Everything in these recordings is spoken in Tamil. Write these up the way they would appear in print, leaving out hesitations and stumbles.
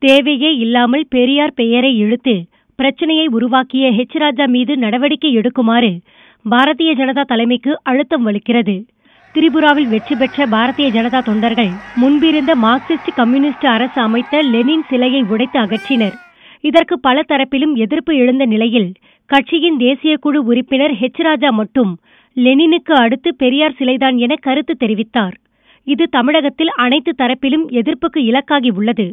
தேவையே இல்லாமல் பெரியார் பெயரை இழுத்து பிரச்சனையை உருவாக்கிய ராஜா மீது நடவடிக்கை எடுக்குமாறு பாரதிய ஜனதா தலைமைக்கு அழுத்தம் வலுக்கிறது. திரிபுராவில் வெற்றி பெற்ற பாரதிய ஜனதா தொண்டர்கள் முன்பிருந்த மார்க்சிஸ்ட் கம்யூனிஸ்ட் அரசு அமைத்த லெனின் சிலையை உடைத்து அகற்றினர். இதற்கு பல தரப்பிலும் எதிர்ப்பு எழுந்த நிலையில் கட்சியின் தேசிய குழு உறுப்பினர் ராஜா மட்டும் லெனினுக்கு அடுத்து பெரியார் சிலைதான் என கருத்து தெரிவித்தார். இது தமிழகத்தில் அனைத்து தரப்பிலும் எதிர்ப்புக்கு இலக்காகி உள்ளது.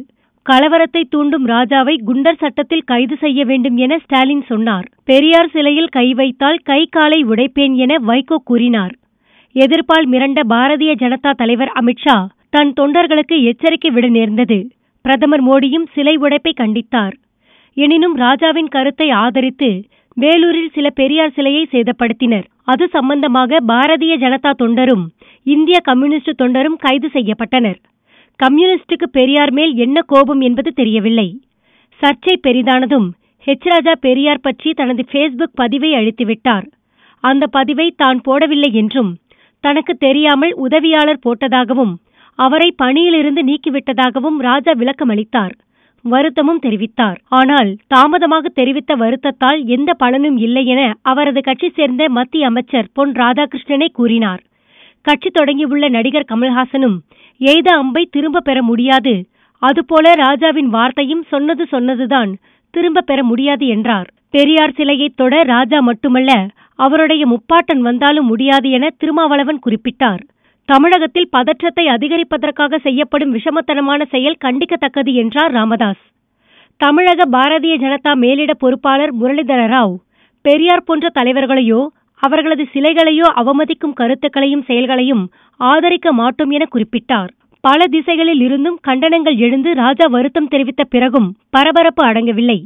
கலவரத்தை தூண்டும் ராஜாவை குண்டர் சட்டத்தில் கைது செய்ய வேண்டும் என ஸ்டாலின் சொன்னார். பெரியார் சிலையில் கை வைத்தால் கை காலை உடைப்பேன் என வைகோ கூறினார். எதிர்ப்பால் மிரண்ட பாரதிய ஜனதா தலைவர் அமித்ஷா தன் தொண்டர்களுக்கு எச்சரிக்கை விட நேர்ந்தது. பிரதமர் மோடியும் சிலை உடைப்பை கண்டித்தார். எனினும் ராஜாவின் கருத்தை ஆதரித்து வேலூரில் சில பெரியார் சிலையை சேதப்படுத்தினர். அது சம்பந்தமாக பாரதிய ஜனதா தொண்டரும் இந்திய கம்யூனிஸ்ட் தொண்டரும் கைது செய்யப்பட்டனர். கம்யூனிஸ்டுக்கு பெரியார் மேல் என்ன கோபம் என்பது தெரியவில்லை. சர்ச்சை பெரிதானதும் ராஜா பெரியார் பற்றி தனது ஃபேஸ்புக் பதிவை அழித்துவிட்டார். அந்த பதிவை தான் போடவில்லை என்றும் தனக்கு தெரியாமல் உதவியாளர் போட்டதாகவும் அவரை பணியிலிருந்து நீக்கிவிட்டதாகவும் ராஜா விளக்கமளித்தார். வருத்தமும் தெரிவித்தார். ஆனால் தாமதமாக தெரிவித்த வருத்தத்தால் எந்த பலனும் இல்லை என அவரது கட்சி சேர்ந்த மத்திய அமைச்சர் பொன் ராதாகிருஷ்ணனை கூறினார். கட்சி தொடங்கியுள்ள நடிகர் கமல்ஹாசனும் எய்த அம்பை திரும்ப பெற முடியாது, அதுபோல ராஜாவின் வார்த்தையும் சொன்னதுதான் திரும்ப பெற முடியாது என்றார். பெரியார் சிலையை தொட ராஜா மட்டுமல்ல, அவருடைய முப்பாட்டன் வந்தாலும் முடியாது என திருமாவளவன் குறிப்பிட்டார். தமிழகத்தில் பதற்றத்தை அதிகரிப்பதற்காக செய்யப்படும் விஷமத்தனமான செயல் கண்டிக்கத்தக்கது என்றார் ராமதாஸ். தமிழக பாரதிய ஜனதா மேலிட பொறுப்பாளர் முரளிதர ராவ் பெரியார் போன்ற தலைவர்களையோ அவர்களது சிலைகளையோ அவமதிக்கும் கருத்துக்களையும் செயல்களையும் ஆதரிக்க மாட்டோம் என குறிப்பிட்டார். பல திசைகளில் இருந்தும் கண்டனங்கள் எழுந்து ராஜா வருத்தம் தெரிவித்த பிறகும் பரபரப்பு அடங்கவில்லை.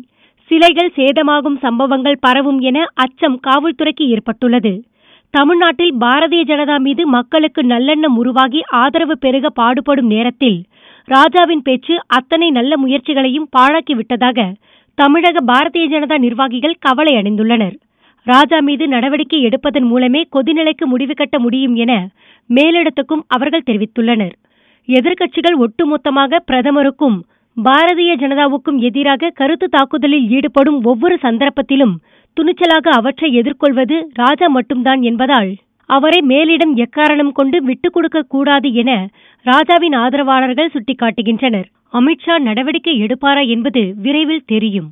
சிலைகள் சேதமாகும் சம்பவங்கள் பரவும் என அச்சம் காவல்துறைக்கு ஏற்பட்டுள்ளது. தமிழ்நாட்டில் பாரதிய ஜனதா மீது மக்களுக்கு நல்லெண்ணம் உருவாகி ஆதரவு பெருக பாடுபடும் நேரத்தில் ராஜாவின் பேச்சு அத்தனை நல்ல முயற்சிகளையும் பாழாக்கிவிட்டதாக தமிழக பாரதிய ஜனதா நிர்வாகிகள் கவலை அடைந்துள்ளனர். ராஜா மீது நடவடிக்கை எடுப்பதன் மூலமே கொதிநிலைக்கு முடிவு கட்ட முடியும் என மேலிடத்துக்கும் அவர்கள் தெரிவித்துள்ளனர். எதிர்க்கட்சிகள் ஒட்டுமொத்தமாக பிரதமருக்கும் பாரதிய ஜனதாவுக்கும் எதிராக கருத்து தாக்குதலில் ஈடுபடும் ஒவ்வொரு சந்தர்ப்பத்திலும் துணிச்சலாக அவற்றை எதிர்கொள்வது ராஜா மட்டும்தான் என்பதால் அவரை மேலிடம் எக்காரணம் கொண்டு விட்டுக் கொடுக்க கூடாது என ராஜாவின் ஆதரவாளர்கள் சுட்டிக்காட்டுகின்றனர். அமித்ஷா நடவடிக்கை எடுப்பாரா என்பது விரைவில் தெரியும்.